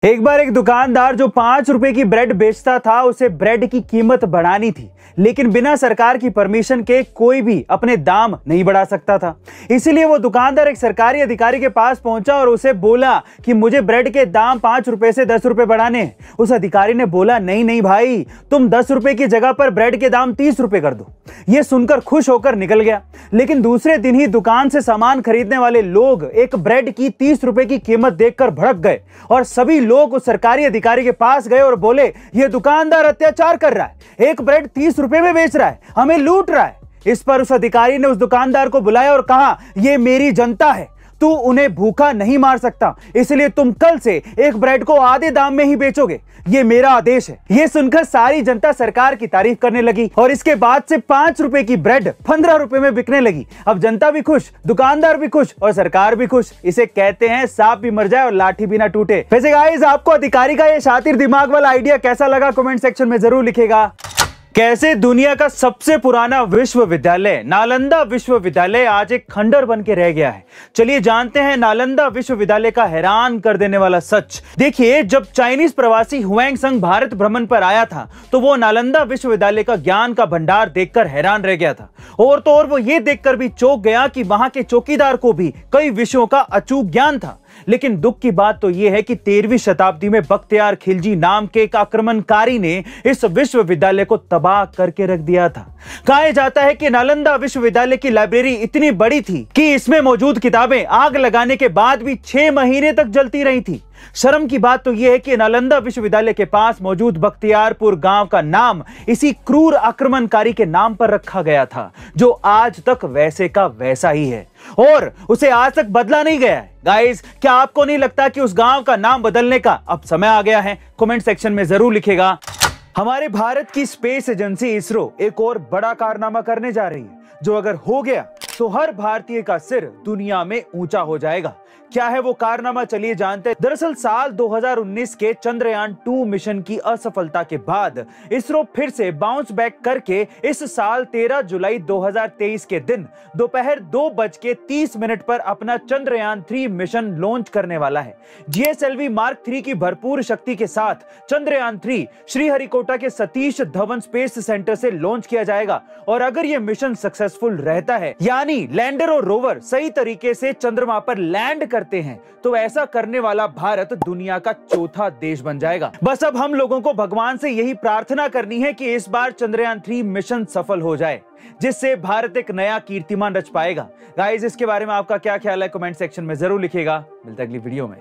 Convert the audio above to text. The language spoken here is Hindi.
एक बार एक दुकानदार जो 5 रुपए की ब्रेड बेचता था, उसे ब्रेड की कीमत बढ़ानी थी, लेकिन बिना सरकार की परमिशन के कोई भी अपने दाम नहीं बढ़ा सकता था। इसीलिए वो दुकानदार एक सरकारी अधिकारी के पास पहुंचा और उसे बोला कि मुझे ब्रेड के दाम 5 रुपए से 10 रुपए बढ़ाने हैं। उस अधिकारी ने बोला, नहीं नहीं भाई, तुम 10 रुपए की जगह पर ब्रेड के दाम 30 रुपए कर दो। यह सुनकर खुश होकर निकल गया, लेकिन दूसरे दिन ही दुकान से सामान खरीदने वाले लोग एक ब्रेड की 30 रुपए की कीमत देखकर भड़क गए और सभी लोग उस सरकारी अधिकारी के पास गए और बोले, यह दुकानदार अत्याचार कर रहा है, एक ब्रेड 30 रुपए में बेच रहा है, हमें लूट रहा है। इस पर उस अधिकारी ने उस दुकानदार को बुलाया और कहा, यह मेरी जनता है, तू उन्हें भूखा नहीं मार सकता, इसलिए तुम कल से एक ब्रेड को आधे दाम में ही बेचोगे, ये मेरा आदेश है। ये सुनकर सारी जनता सरकार की तारीफ करने लगी और इसके बाद से 5 रुपए की ब्रेड 15 रुपए में बिकने लगी। अब जनता भी खुश, दुकानदार भी खुश और सरकार भी खुश। इसे कहते हैं सांप भी मर जाए और लाठी भी ना टूटे। वैसे गाइस, आपको अधिकारी का ये शातिर दिमाग वाला आइडिया कैसा लगा, कमेंट सेक्शन में जरूर लिखेगा। कैसे दुनिया का सबसे पुराना विश्वविद्यालय नालंदा विश्वविद्यालय आज एक खंडर बन के रह गया है। चलिए जानते हैं नालंदा विश्वविद्यालय का हैरान कर देने वाला सच। देखिए, जब चाइनीज प्रवासी हुएंगसंग भारत भ्रमण पर आया था तो वो नालंदा विश्वविद्यालय का ज्ञान का भंडार देखकर हैरान रह गया था। और तो और वो ये देखकर भी चौंक गया कि वहां के चौकीदार को भी कई विषयों का अचूक ज्ञान था। लेकिन दुख की बात तो यह है कि 13वीं शताब्दी में बख्तियार खिलजी नाम के एक आक्रमणकारी ने इस विश्वविद्यालय को तबाह करके रख दिया था। कहा जाता है कि नालंदा विश्वविद्यालय की लाइब्रेरी इतनी बड़ी थी कि इसमें मौजूद किताबें आग लगाने के बाद भी 6 महीने तक जलती रही थी। शर्म की बात तो यह है कि नालंदा विश्वविद्यालय के पास मौजूद बख्तियारपुर गांव का नाम इसी क्रूर आक्रमणकारी के नाम पर रखा गया था, जो आज तक वैसे का वैसा ही है और उसे आज तक बदला नहीं गया है। गाइस, क्या आपको नहीं लगता कि उस गांव का नाम बदलने का अब समय आ गया है? कमेंट सेक्शन में जरूर लिखेगा। हमारे भारत की स्पेस एजेंसी इसरो एक और बड़ा कारनामा करने जा रही है, जो अगर हो गया तो हर भारतीय का सिर दुनिया में ऊंचा हो जाएगा। क्या है वो कारनामा, चलिए जानते हैं। दरअसल साल 2019 के चंद्रयान 2 मिशन की असफलता के बाद इसरो फिर से बाउंस बैक करके इस साल 13 जुलाई 2023 के दिन दोपहर 2:30 पर अपना चंद्रयान 3 मिशन लॉन्च करने वाला है। GSLV Mark 3 की भरपूर शक्ति के साथ चंद्रयान 3 श्रीहरिकोटा के सतीश धवन स्पेस सेंटर से लॉन्च किया जाएगा और अगर यह मिशन सक्सेसफुल रहता है, यानी लैंडर और रोवर सही तरीके से चंद्रमा पर लैंड करते हैं, तो ऐसा करने वाला भारत दुनिया का चौथा देश बन जाएगा। बस अब हम लोगों को भगवान से यही प्रार्थना करनी है कि इस बार चंद्रयान 3 मिशन सफल हो जाए, जिससे भारत एक नया कीर्तिमान रच पाएगा। गाइस, इसके बारे में आपका क्या ख्याल है? कमेंट सेक्शन में जरूर लिखिएगा। मिलते हैं अगली वीडियो में।